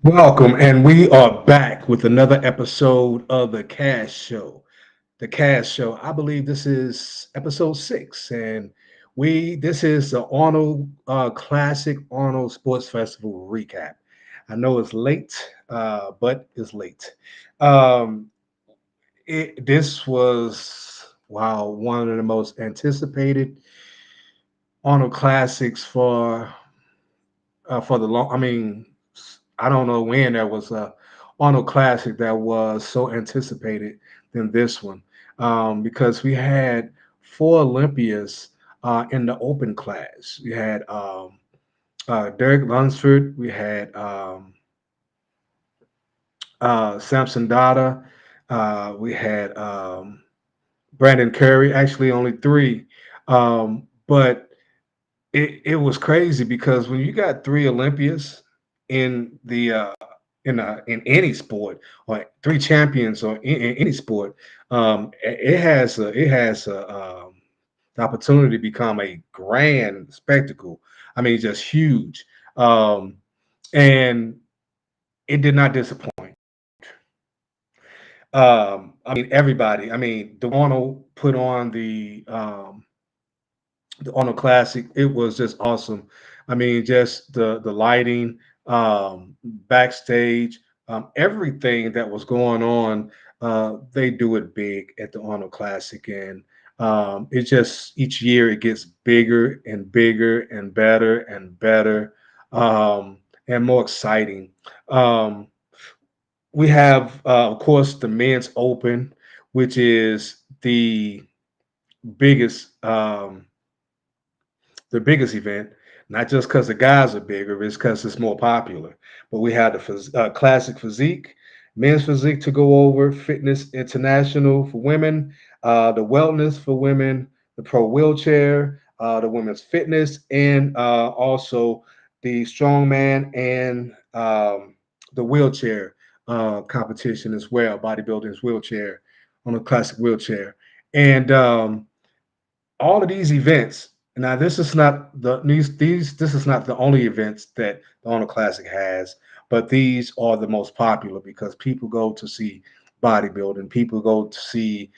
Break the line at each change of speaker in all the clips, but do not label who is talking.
Welcome, and we are back with another episode of the CAS Show. The CAS Show. I believe this is episode 6, and we this is the Arnold Classic Arnold Sports Festival recap. I know it's late, but it's late. Um, this was wow, one of the most anticipated Arnold Classics for the long. I don't know when there was a Arnold Classic that was so anticipated than this one, because we had four Olympians in the open class. We had Derek Lunsford, we had Samson Dada, we had Brandon Curry. Actually, only three, but it was crazy because when you got three Olympians in the in any sport, or three champions, or in any sport, it has the opportunity to become a grand spectacle. I mean, just huge, and it did not disappoint. Everybody. I mean, the Arnold put on the Arnold Classic. It was just awesome. I mean, just the lighting, backstage, everything that was going on. They do it big at the Arnold Classic, and it just each year it gets bigger and bigger and better and better, and more exciting. Um, we have, of course, the men's open, which is biggest. Um, the biggest event, not just because the guys are bigger, it's because it's more popular. But we had the classic physique, men's physique to go over, fitness international for women, the wellness for women, the pro wheelchair, the women's fitness, and also the strongman and the wheelchair competition as well, bodybuilding's wheelchair on a classic wheelchair. And all of these events. Now, this is not the only events that the Honor Classic has, but these are the most popular because people go to see bodybuilding, people go to see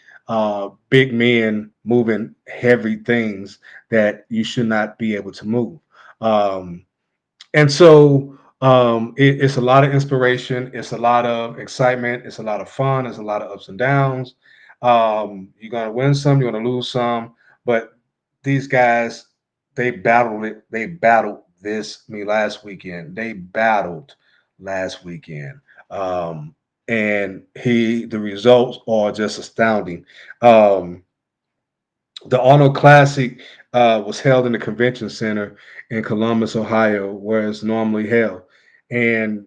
big men moving heavy things that you should not be able to move. Um, and so it's a lot of inspiration, it's a lot of excitement, it's a lot of fun, it's a lot of ups and downs. You're gonna win some, you're gonna lose some, but these guys, they battled this me last weekend. They battled last weekend. Um, and the results are just astounding. Um, the Arnold Classic was held in the convention center in Columbus, Ohio, where it's normally held. And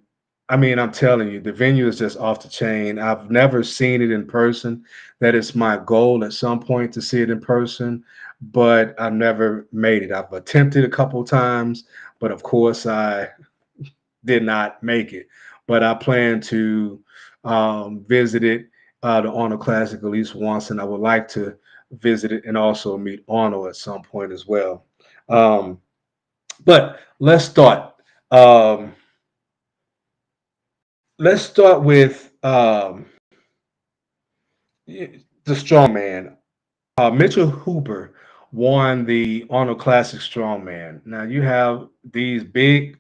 I mean, I'm telling you, the venue is just off the chain. I've never seen it in person. That is my goal at some point to see it in person, but I've never made it. I've attempted a couple times, but of course, I did not make it. But I plan to visit it, the Arnold Classic, at least once, and I would like to visit it and also meet Arnold at some point as well. Um, but let's start. Um, let's start with the strongman. Mitchell Hooper won the Arnold Classic strongman. Now you have these big,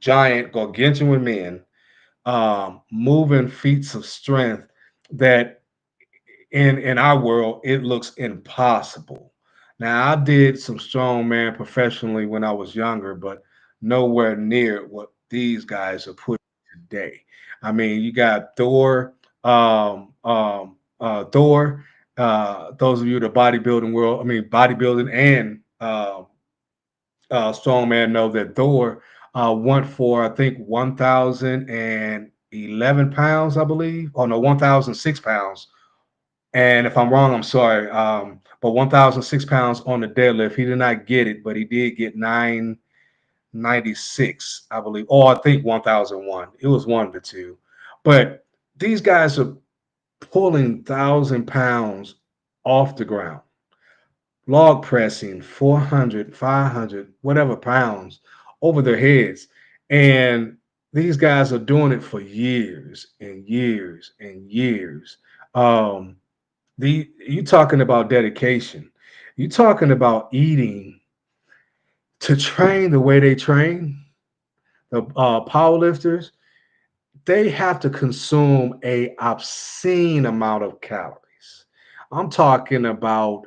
giant, gargantuan men moving feats of strength that in our world it looks impossible. Now I did some strongman professionally when I was younger, but nowhere near what these guys are putting today. I mean, you got Thor, Thor. Those of you in the bodybuilding world, I mean bodybuilding and strongman know that Thor went for I think 1,011 pounds, I believe. Oh no, 1,006 pounds. And if I'm wrong, I'm sorry. But 1,006 pounds on the deadlift, he did not get it, but he did get 996, I believe, or I think 1,001. It was one of the two. But these guys are pulling 1,000 pounds off the ground, log pressing 400, 500, whatever pounds over their heads. And These guys are doing it for years and years and years. Um, the you talking about dedication. You talking about eating to train the way they train. The power lifters, they have to consume a obscene amount of calories. I'm talking about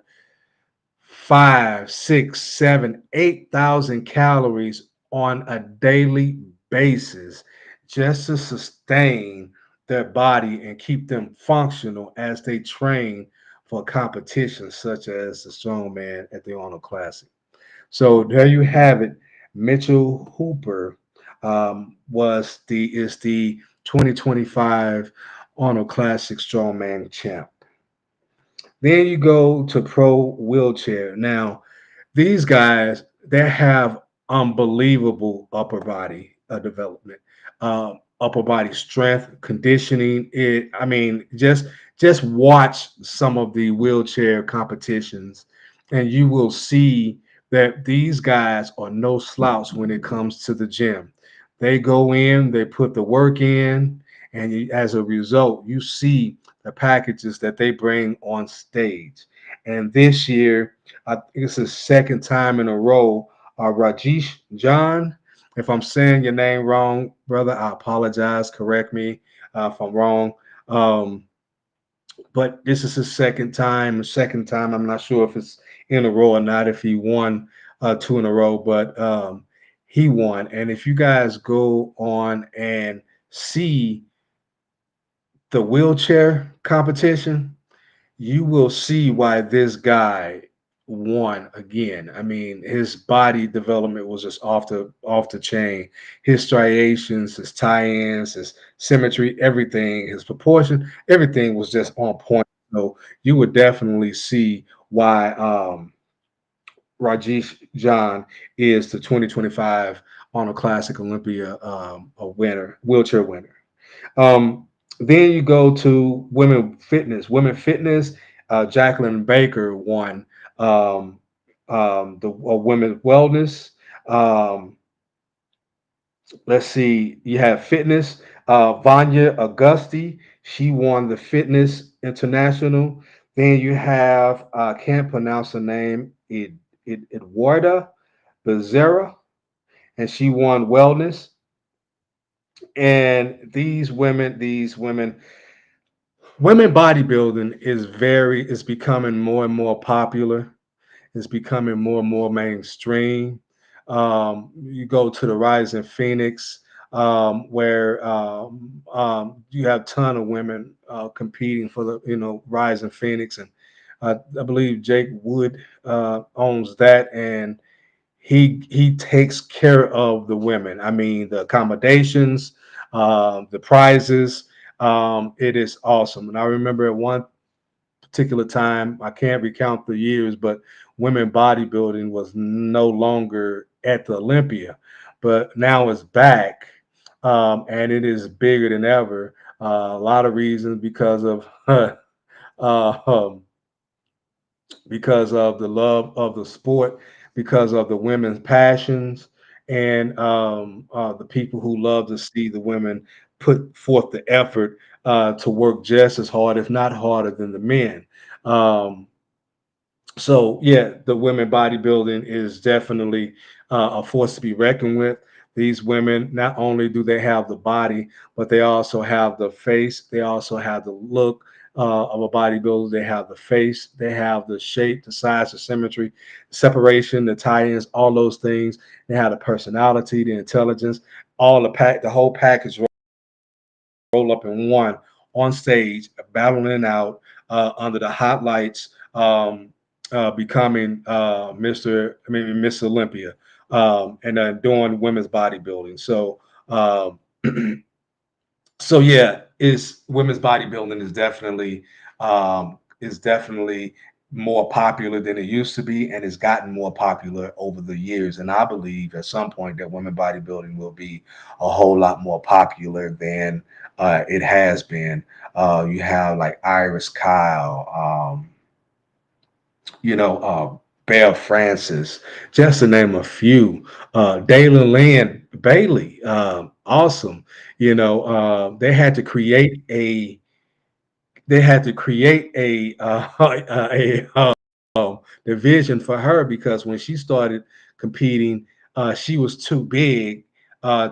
five, six, seven, 8,000 calories on a daily basis just to sustain their body and keep them functional as they train for competitions such as the strongman at the Arnold Classic. So there you have it. Mitchell Hooper was the is the 2025 Arnold Classic Strongman champ. Then you go to pro wheelchair. Now, these guys, they have unbelievable upper body development, upper body strength, conditioning. I mean, just watch some of the wheelchair competitions, and you will see that these guys are no slouch when it comes to the gym. They go in, they put the work in, and as a result, you see the packages that they bring on stage. And this year, I think it's the second time in a row. Rajesh John, if I'm saying your name wrong, brother, I apologize. Correct me if I'm wrong. Um, but this is his second time. Second time, I'm not sure if it's in a row or not. If he won two in a row, but he won. And if you guys go on and see the wheelchair competition, you will see why this guy won again. I mean, his body development was just off the chain. His striations, his tie-ins, his symmetry, everything, his proportion, everything was just on point. So you would definitely see why Rajesh John is the 2025 Arnold Classic Olympia a winner, wheelchair winner. Um, then you go to women fitness. Women fitness, Jacqueline Baker won the women's wellness. Um, let's see, you have fitness. Vanya Augusti, she won the fitness international. Then you have, I can't pronounce her name, Eduarda Becerra, and she won wellness. And women bodybuilding is becoming more and more popular. It's becoming more and more mainstream. You go to the Rising Phoenix, where you have a ton of women competing for the Rising Phoenix, and I believe Jake Wood owns that, and he takes care of the women. I mean, the accommodations, the prizes. It is awesome. And I remember at one particular time, I can't recount the years, but women bodybuilding was no longer at the Olympia, but now it's back, and it is bigger than ever. A lot of reasons um, because of the love of the sport, because of the women's passions, and the people who love to see the women put forth the effort to work just as hard, if not harder, than the men. Um, so yeah, the women bodybuilding is definitely a force to be reckoned with. These women, not only do they have the body, but they also have the face. They also have the look of a bodybuilder. They have the face. They have the shape, the size, the symmetry, separation, the tie-ins, all those things. They have the personality, the intelligence, all the whole package roll up in one on stage, battling it out under the hot lights, becoming Miss Olympia, and then doing women's bodybuilding. Um, so yeah, is women's bodybuilding is definitely more popular than it used to be, and it's gotten more popular over the years. And I believe at some point that women bodybuilding will be a whole lot more popular than it has been. You have like Iris Kyle, Bear Francis, just to name a few. Dalen Lynn Bailey. awesome. They had to create a division for her because when she started competing, she was too big,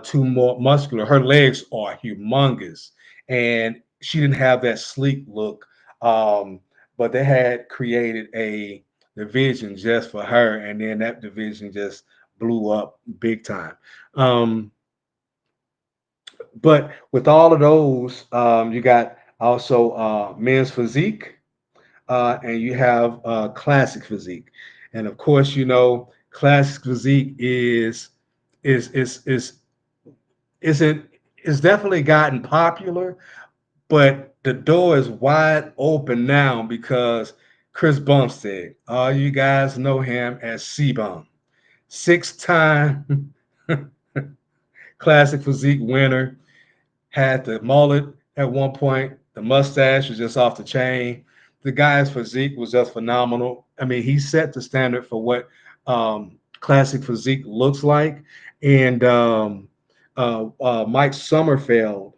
too more muscular. Her legs are humongous, and she didn't have that sleek look. Um, but they had created a division just for her, and then that division just blew up big time. Um, but with all of those, you got also men's physique, and you have classic physique, and of course, classic physique is isn't is definitely gotten popular, but the door is wide open now because Chris Bumstead, all you guys know him as C-Bum, 6-time classic physique winner, had the mullet at one point. The mustache was just off the chain. The guy's physique was just phenomenal. I mean, he set the standard for what classic physique looks like. And Mike Sommerfeld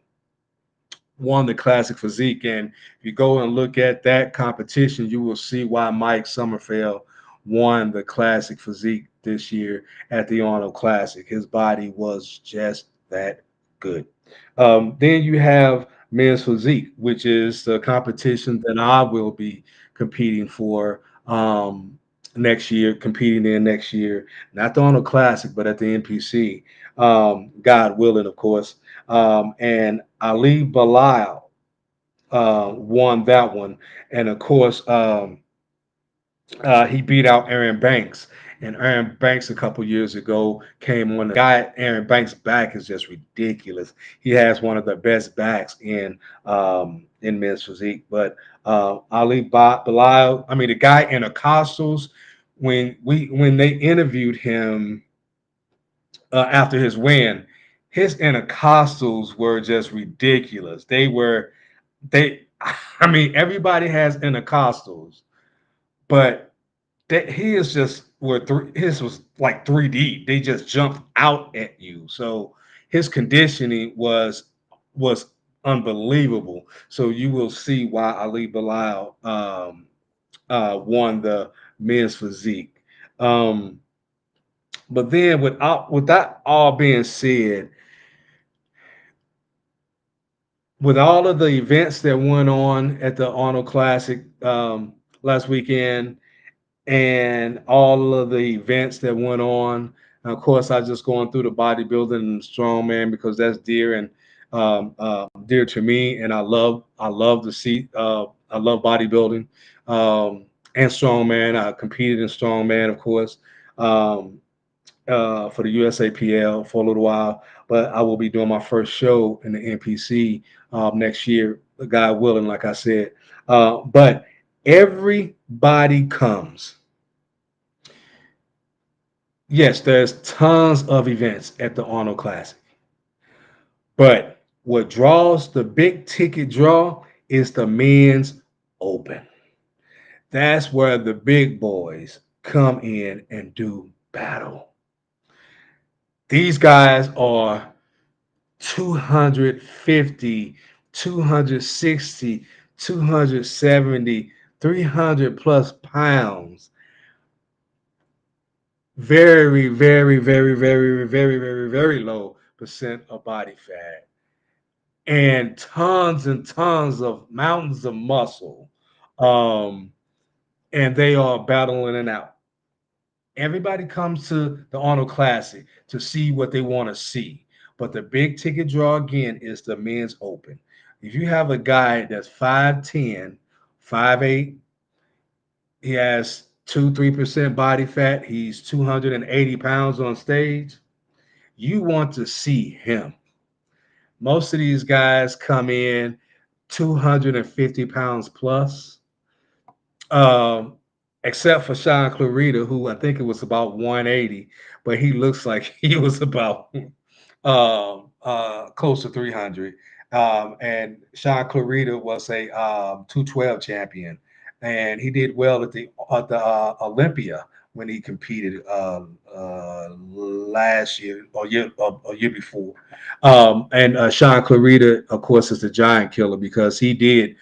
won the classic physique. And if you go and look at that competition, you will see why Mike Sommerfeld won the classic physique this year at the Arnold Classic. His body was just that good. Then you have men's physique, which is the competition that I will be competing for competing in next year, not the Arnold Classic, but at the NPC, God willing, of course. And Ali Bilal won that one. And of course, he beat out Aaron Banks. And Aaron Banks a couple years ago came on. The guy Aaron Banks' back is just ridiculous. He has one of the best backs in men's physique. But Bilal, I mean the guy in the castles, when they interviewed him after his win, his intercostals were just ridiculous. They I mean everybody has intercostals, but that he is just where his was like 3D. They just jumped out at you. So his conditioning was unbelievable. So you will see why Ali Bilal won the men's physique. Um, but then with that all being said, with all of the events that went on at the Arnold Classic last weekend, and all of the events that went on. And of course, I just going through the bodybuilding and strongman because that's dear to me, and I love to see I love bodybuilding and strongman. I competed in strongman, of course, um, for the USAPL for a little while, but I will be doing my first show in the NPC next year, God willing, like I said. But everybody comes. Yes, there's tons of events at the Arnold Classic, but what draws the big ticket draw is the men's open. That's where the big boys come in and do battle. These guys are 250, 260, 270, 300 plus pounds. Very, very, very, very, very, very, very low percent of body fat and tons of mountains of muscle. Um, and they are battling it out. Everybody comes to the Arnold Classic to see what they want to see. But the big ticket draw again is the men's open. If you have a guy that's 5'10, 5'8, he has 2-3% body fat, he's 280 pounds on stage, you want to see him. Most of these guys come in 250 pounds plus, um, except for Sean Clarita, who I think it was about 180, but he looks like he was about close to 300. And Sean Clarita was a 212 champion, and he did well at the Olympia when he competed last year or year before. And Sean Clarita, of course, is the giant killer because he did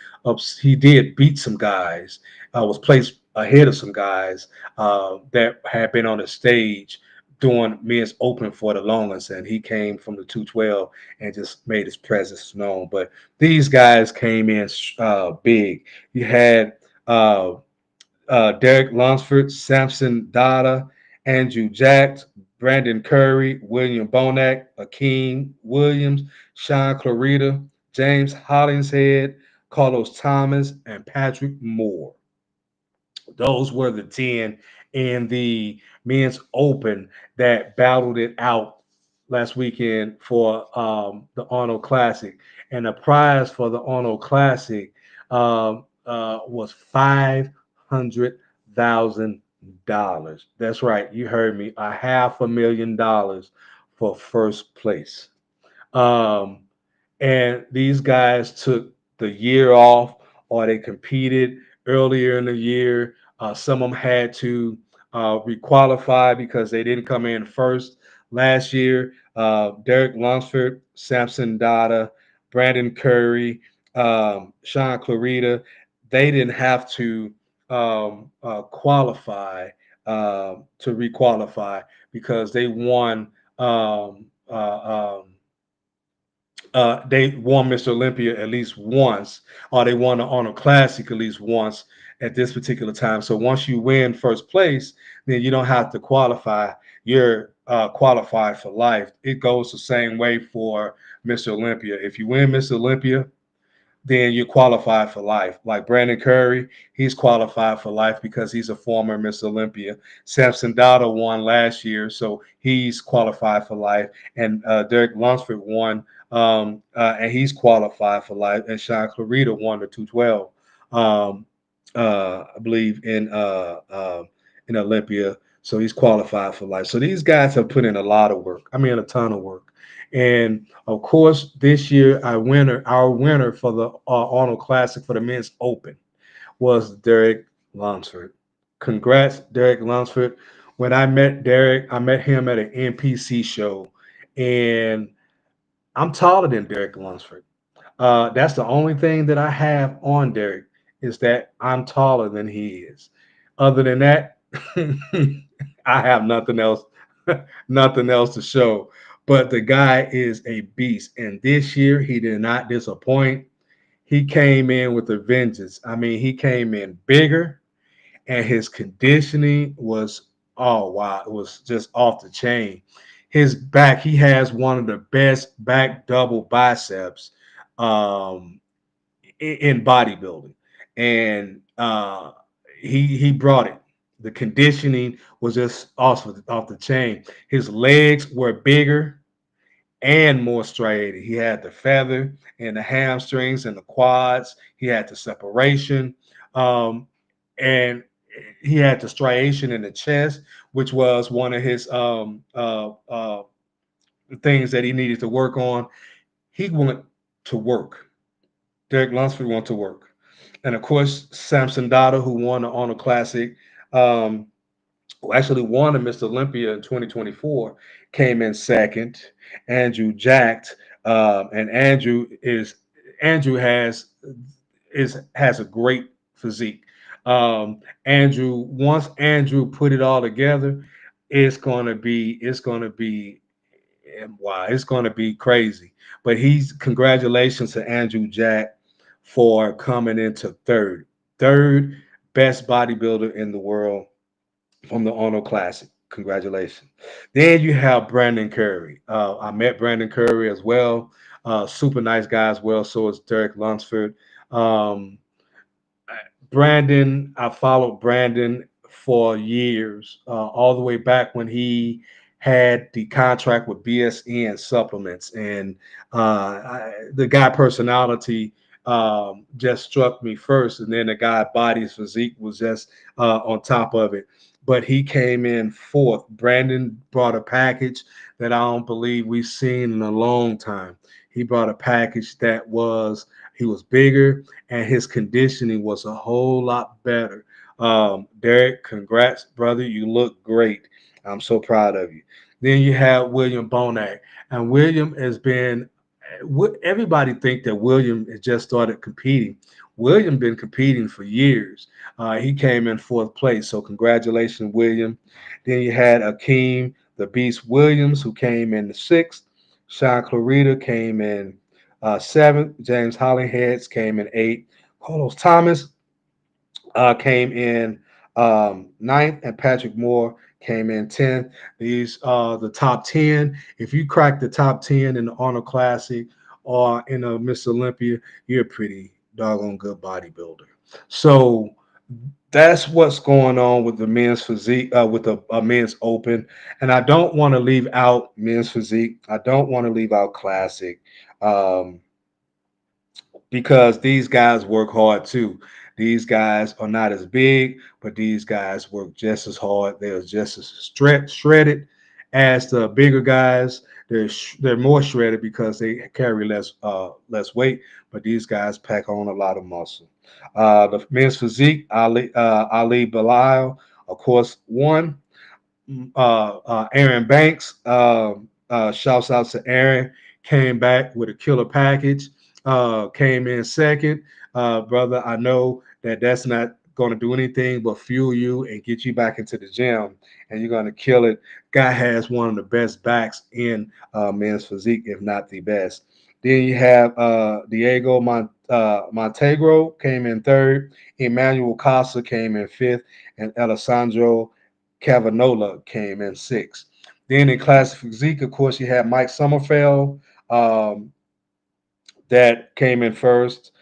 beat some guys, was placed ahead of some guys that had been on the stage doing men's open for the longest, and he came from the 212 and just made his presence known. But these guys came in big. You had Derek Lunsford, Samson Dada, Andrew Jacks, Brandon Curry, William Bonac, Akeem Williams, Sean Clarita, James Hollingshead, Carlos Thomas, and Patrick Moore. Those were the 10 in the men's open that battled it out last weekend for the Arnold Classic. And the prize for the Arnold Classic was $500,000. That's right, you heard me, $500,000 for first place. Um, and these guys took the year off or they competed earlier in the year. Some of them had to requalify because they didn't come in first last year. Derek Lunsford, Samson Dada, Brandon Curry, Sean Clarita, they didn't have to qualify to requalify because they won Mr. Olympia at least once, or they won the Honor Classic at least once at this particular time. So once you win first place, then you don't have to qualify. You're qualified for life. It goes the same way for Mr. Olympia. If you win Mr. Olympia, then you're qualified for life. Like Brandon Curry, he's qualified for life because he's a former Miss Olympia. Samson Dada won last year, so he's qualified for life. And Derek Lunsford won, and he's qualified for life. And Sean Clarita won the 212, I believe, in Olympia. So he's qualified for life. So these guys have put in a lot of work. I mean, a ton of work. And of course, this year our winner for the Arnold Classic for the men's open was Derek Lunsford. Congrats, Derek Lunsford. When I met Derek, I met him at an NPC show, and I'm taller than Derek Lunsford. That's the only thing that I have on Derek is that I'm taller than he is. Other than that, I have nothing else, nothing else to show. But the guy is a beast, and this year he did not disappoint. He came in with a vengeance. I mean, he came in bigger, and his conditioning was oh wow, it was just off the chain. His back, he has one of the best back double biceps um, in bodybuilding, and he brought it. The conditioning was just off the chain. His legs were bigger and more striated. He had the feather and the hamstrings and the quads. He had the separation, um, and he had the striation in the chest, which was one of his things that he needed to work on. He went to work. Derek Lunsford went to work. And of course, Samson Dada, who won the Honor Classic, um, who actually won the Mr. Olympia in 2024, came in second. Andrew Jacked, and Andrew has a great physique. Andrew, once Andrew put it all together, it's gonna be wow, it's gonna be crazy. But he's congratulations to Andrew Jack for coming into third best bodybuilder in the world from the Arnold Classic. Congratulations. Then you have Brandon Curry. I met Brandon Curry as well. Super nice guy as well. So is Derek Lunsford. Um, Brandon, I followed Brandon for years, all the way back when he had the contract with BSN supplements, and the guy personality just struck me first, and then the guy body's physique was just on top of it. But he came in fourth. Brandon brought a package that I don't believe we've seen in a long time. He brought a package that was he was bigger and his conditioning was a whole lot better. Derek, congrats, brother. You look great. I'm so proud of you. Then you have William Bonac, and William has been. Everybody think that William has just started competing. William been competing for years. He came in fourth place, so congratulations, William. Then you had Akeem the Beast Williams, who came in the sixth. Sean Clarita came in seventh. James Hollyheads came in eighth. Carlos Thomas came in ninth, and Patrick Moore came in 10th. These are the top 10. If you crack the top 10 in the Arnold Classic or in a Miss Olympia, you're a pretty doggone good bodybuilder. So that's what's going on with the men's physique, with the men's open. And I don't want to leave out men's physique. I don't want to leave out classic. Um, because these guys work hard too. These guys are not as big, but these guys work just as hard. They're just as shredded as the bigger guys. They're more shredded because they carry less weight, but these guys pack on a lot of muscle. The men's physique, Ali Belial, of course, won. Aaron Banks. Shouts out to Aaron. Came back with a killer package. Came in second. Brother, I know that that's not going to do anything but fuel you and get you back into the gym, and you're going to kill it. Guy has one of the best backs in men's physique, if not the best. Then you have Diego Montegro came in third. Emmanuel Casa came in fifth, and Alessandro Cavanola came in sixth. Then in classic physique, of course, you had Mike Sommerfeld um, that came in first.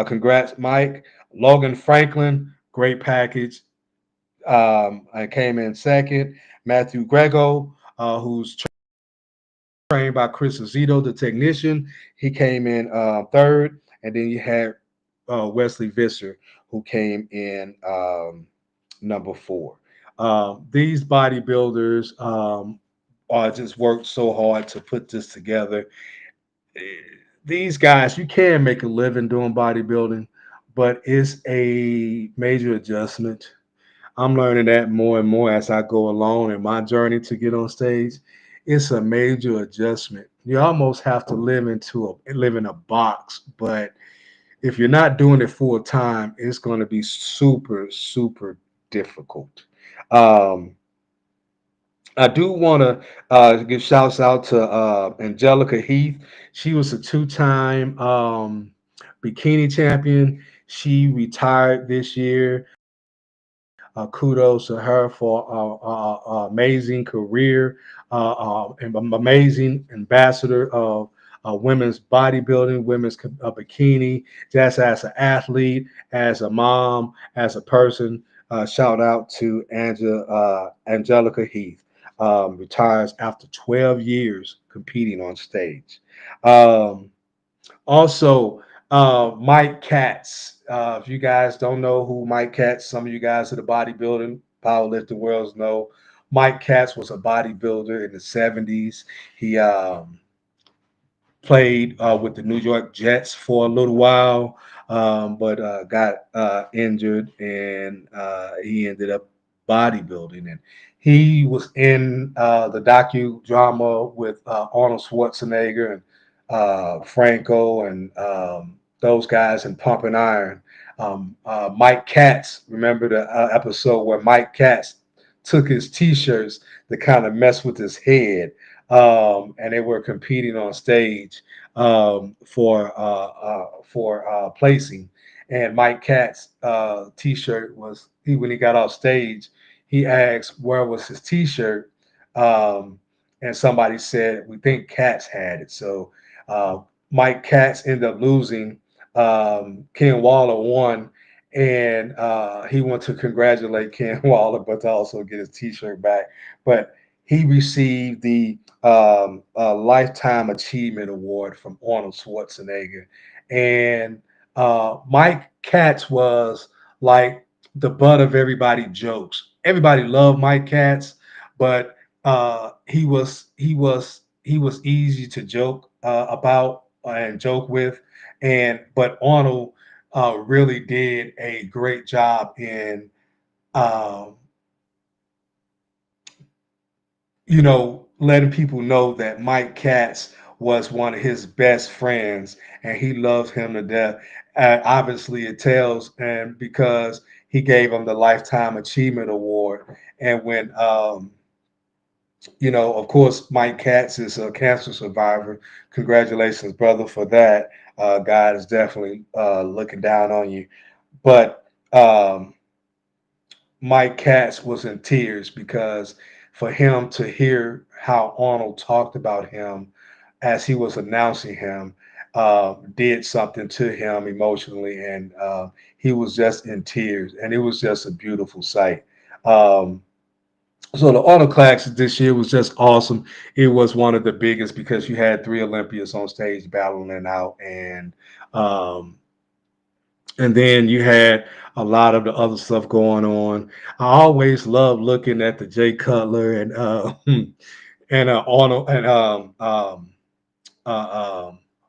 Congrats, Mike. Logan Franklin, great package. I came in second. Matthew Grego, who's trained by Chris Azito, the technician, he came in third. And then you had Wesley Visser, who came in number four. These bodybuilders are just worked so hard to put this together. Eh, These guys, you can make a living doing bodybuilding, but it's a major adjustment. I'm learning that more and more as I go along in my journey to get on stage. It's a major adjustment. You almost have to live in a box, but if you're not doing it full time, it's going to be super, super difficult. Um, I do want to give shouts out to Angelica Heath. She was a two-time bikini champion. She retired this year. Kudos to her for amazing career, and amazing ambassador of women's bodybuilding, women's bikini, just as an athlete, as a mom, as a person. Shout out to Angelica Heath. Retires after 12 years competing on stage. Um, Also, Mike Katz. If you guys don't know who Mike Katz, some of you guys in the bodybuilding, powerlifting worlds know. Mike Katz was a bodybuilder in the 70s. He played with the New York Jets for a little while, but got injured, and he ended up bodybuilding. And he was in the docudrama with Arnold Schwarzenegger and Franco and those guys in Pumping Iron. Mike Katz, remember the episode where Mike Katz took his T-shirts to kind of mess with his head, and they were competing on stage for placing. And Mike Katz's T-shirt was he when he got off stage, he asked where was his T-shirt, and somebody said we think Katz had it. So uh, Mike Katz ended up losing. Ken Waller won, and he wanted to congratulate Ken Waller, but to also get his T-shirt back. But he received the Lifetime Achievement Award from Arnold Schwarzenegger. And Mike Katz was like the butt of everybody's jokes. Everybody loved Mike Katz, but he was easy to joke about and joke with. And but Arnold really did a great job in um, letting people know that Mike Katz was one of his best friends and he loves him to death. Obviously, it tells, and because he gave him the Lifetime Achievement Award. And when, of course, Mike Katz is a cancer survivor. Congratulations, brother, for that. God is definitely looking down on you. But Mike Katz was in tears because for him to hear how Arnold talked about him as he was announcing him did something to him emotionally, and he was just in tears, and it was just a beautiful sight. Um, so the Arnold Classic this year was just awesome. It was one of the biggest because you had three Olympians on stage battling it out, um, and then you had a lot of the other stuff going on. I always love looking at the Jay Cutler and and Arnold and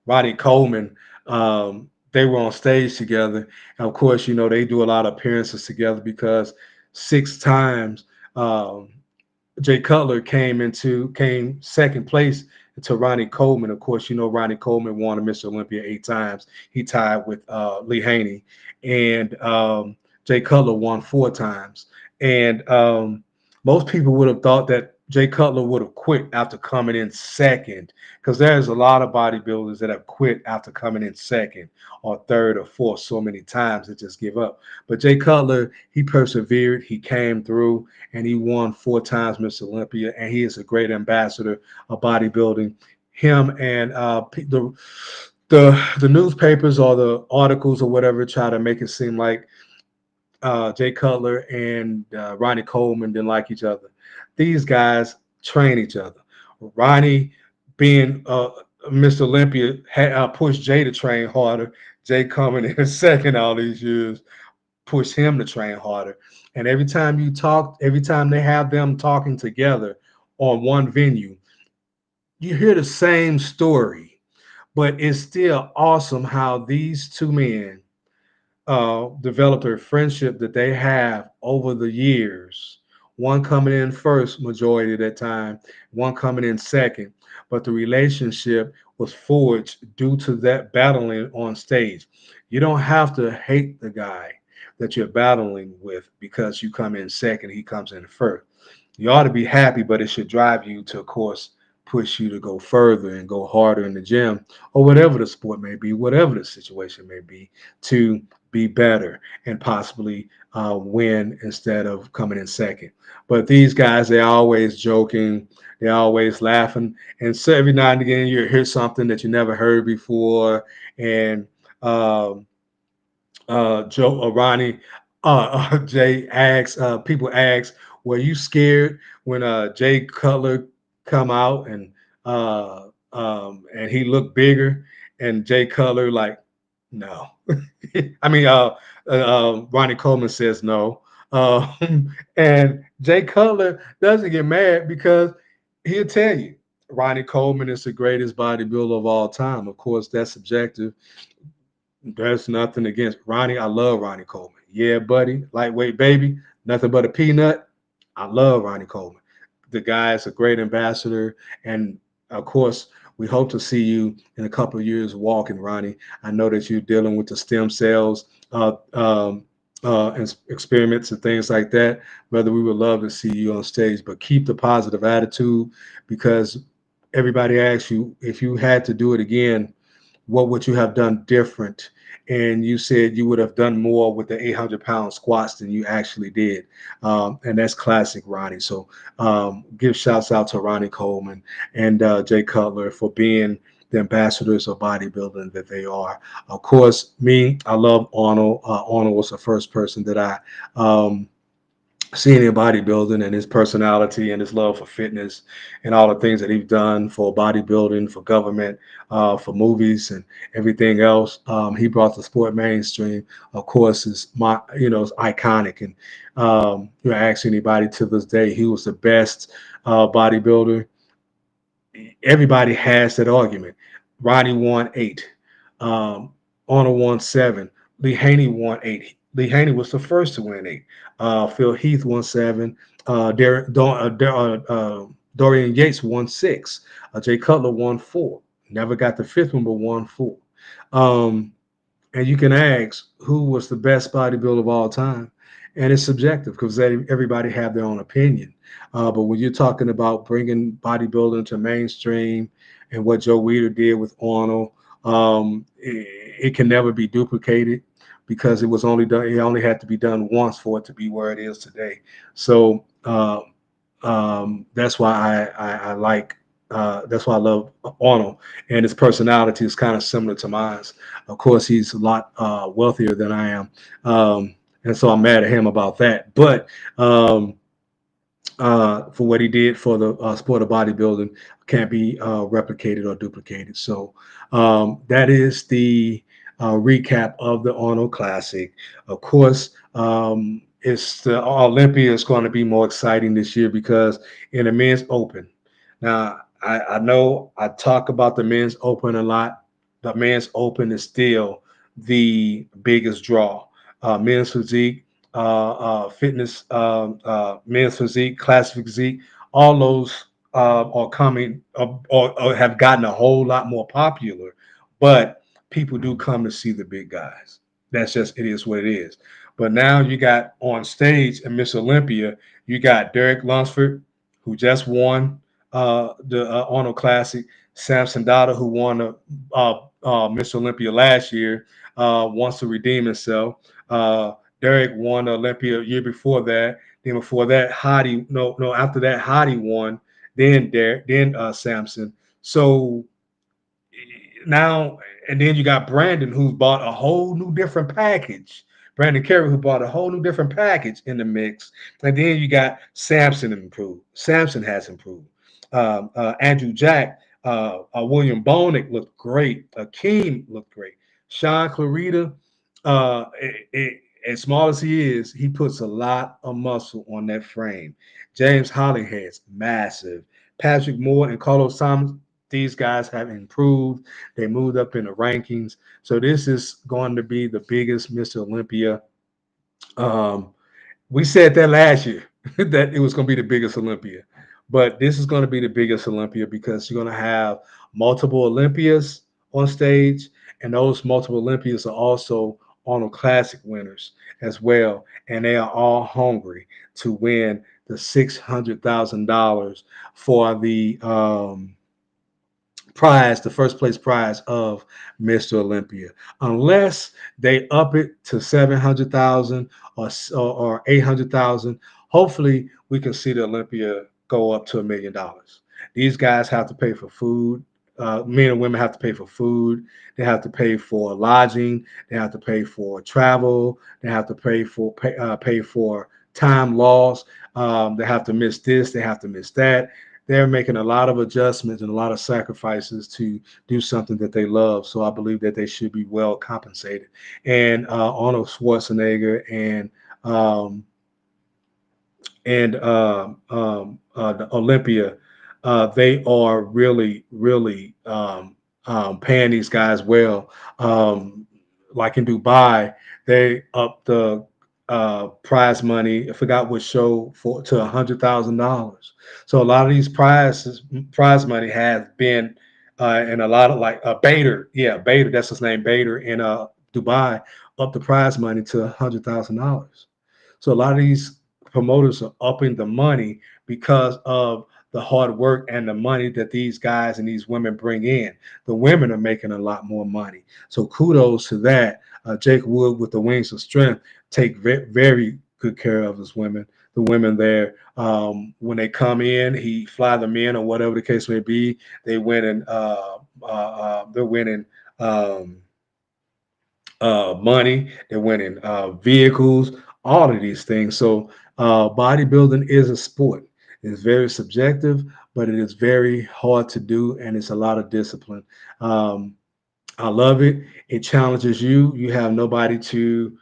Ronnie Coleman. They were on stage together, and of course, they do a lot of appearances together because six times. Jay Cutler came second place to Ronnie Coleman. Of course, Ronnie Coleman won a Mr. Olympia 8 times. He tied with Lee Haney, and Jay Cutler won 4 times. And most people would have thought that Jay Cutler would have quit after coming in second, because there's a lot of bodybuilders that have quit after coming in second or third or fourth so many times they just give up. But Jay Cutler, he persevered, he came through, and he won 4 times Mr. Olympia, and he is a great ambassador of bodybuilding. Him and the newspapers or the articles or whatever try to make it seem like Jay Cutler and Ronnie Coleman didn't like each other. These guys train each other. Ronnie, being Mr. Olympia, had pushed Jay to train harder. Jay coming in second all these years push him to train harder. And every time they have them talking together on one venue, you hear the same story. But it's still awesome how these two men developed a friendship that they have over the years. One coming in first majority of that time, one coming in second. But the relationship was forged due to that battling on stage. You don't have to hate the guy that you're battling with because you come in second, he comes in first. You ought to be happy, but it should drive you to, of course, push you to go further and go harder in the gym or whatever the sport may be, whatever the situation may be, to be better and possibly win instead of coming in second. But these guys, they're always joking, they're always laughing, and so every now and again you hear something that you never heard before, and um, Joe or Ronnie, Jay asks, people ask, were you scared when Jay Cutler come out and he looked bigger, and Jay Cutler like, no. I mean, Ronnie Coleman says no, and Jay Cutler doesn't get mad because he'll tell you Ronnie Coleman is the greatest bodybuilder of all time. Of course, that's subjective. There's nothing against Ronnie. I love Ronnie Coleman. Yeah, buddy. Lightweight baby. Nothing but a peanut. I love Ronnie Coleman. The guy is a great ambassador. And of course, we hope to see you in a couple of years walking, Ronnie. I know that you're dealing with the stem cells and experiments and things like that. Brother, we would love to see you on stage, but keep the positive attitude because everybody asks you if you had to do it again, what would you have done different? And you said you would have done more with the 800-pound squats than you actually did. And that's classic Ronnie. So give shouts out to Ronnie Coleman and Jay Cutler for being the ambassadors of bodybuilding that they are. Of course, me, I love Arnold. Arnold was the first person that I seeing in bodybuilding, and his personality and his love for fitness and all the things that he's done for bodybuilding, for government, for movies and everything else. He brought the sport mainstream. Of course, it's iconic. And you ask anybody to this day, he was the best bodybuilder. Everybody has that argument. Ronnie won 8. Um, Arnold won 7. Lee Haney won 8. Lee Haney was the first to win 8. Phil Heath won 7. Dorian Yates won 6. Jay Cutler won 4. Never got the fifth one, but won 4. Um, and you can ask who was the best bodybuilder of all time, and it's subjective because everybody have their own opinion. But when you're talking about bringing bodybuilding to mainstream and what Joe Weider did with Arnold, it can never be duplicated because it was only done. It only had to be done once for it to be where it is today. So that's why I like. That's why I love Arnold, and his personality is kind of similar to mine. Of course, he's a lot wealthier than I am, and so I'm mad at him about that. But for what he did for the sport of bodybuilding can't be replicated or duplicated. So that is the recap of the Arnold Classic. Of course, it's the Olympia is going to be more exciting this year because in the men's open. Now, I know I talk about the men's open a lot. The men's open is still the biggest draw. Men's physique, fitness, men's physique, classic physique, all those are coming or have gotten a whole lot more popular. But people do come to see the big guys. That's just it is what it is. But now you got on stage in Miss Olympia, you got Derek Lunsford, who just won the Arnold Classic, Samson Dada, who won the Miss Olympia last year, wants to redeem himself. Derek won the Olympia a year before that. Then before that, Hottie, no, after that, Hottie won. Then Derek, then Samson. So now, and then you got Brandon, who bought a whole new different package. Brandon Carey, who bought a whole new different package in the mix. And then you got Samson improved. Samson has improved. Andrew Jack, William Bonick looked great. Akeem looked great. Sean Clarita, as small as he is, he puts a lot of muscle on that frame. James Hollyhead's massive. Patrick Moore and Carlos Thomas, these guys have improved. They moved up in the rankings. So this is going to be the biggest Mr. Olympia. Um, we said that last year that it was going to be the biggest Olympia, but this is going to be the biggest Olympia because you're going to have multiple Olympias on stage, and those multiple Olympias are also Arnold Classic winners as well, and they are all hungry to win the $600,000 for the prize, the first place prize of Mr. Olympia, unless they up it to 700,000 or 800,000. Hopefully, we can see the Olympia go up to $1 million. These guys have to pay for food. Men and women have to pay for food. They have to pay for lodging. They have to pay for travel. They have to pay for time loss. They have to miss this. They have to miss that. They're making a lot of adjustments and a lot of sacrifices to do something that they love. So I believe that they should be well compensated. And Arnold Schwarzenegger um, and the Olympia, they are really, really paying these guys well. Um, like in Dubai, they up the prize money. I forgot what show for to $100,000. So a lot of these prize money has been, and a lot of like Bader, yeah, Bader, that's his name, Bader in Dubai, up the prize money to $100,000. So a lot of these promoters are upping the money because of the hard work and the money that these guys and these women bring in. The women are making a lot more money. So kudos to that. Jake Wood with the Wings of Strength take very good care of his women. The women there, when they come in, he fly them in or whatever the case may be. They win and they're winning. Um, Money, they're winning vehicles, all of these things. So bodybuilding is a sport. It's very subjective, but it is very hard to do, and it's a lot of discipline. Um, I love it. It challenges you. You have nobody to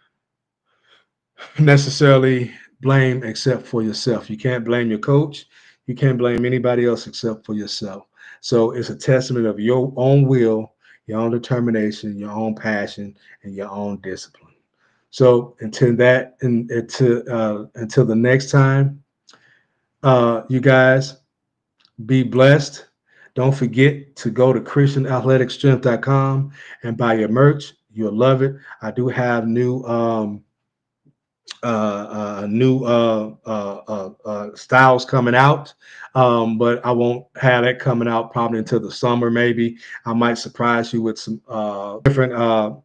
necessarily blame except for yourself. You can't blame your coach. You can't blame anybody else except for yourself. So it's a testament of your own will, your own determination, your own passion, and your own discipline. So until the next time, you guys be blessed. Don't forget to go to christianathleticstrength.com and buy your merch. You'll love it. I do have new styles coming out, but I won't have that coming out probably until the summer. Maybe I might surprise you with some different style.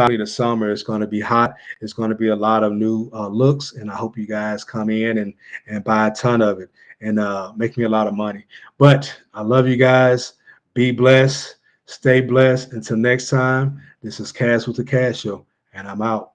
The summer is going to be hot. It's going to be a lot of new looks, and I hope you guys come in and buy a ton of it and make me a lot of money. But I love you guys. Be blessed. Stay blessed. Until next time, this is Cass with the Cass Show, and I'm out.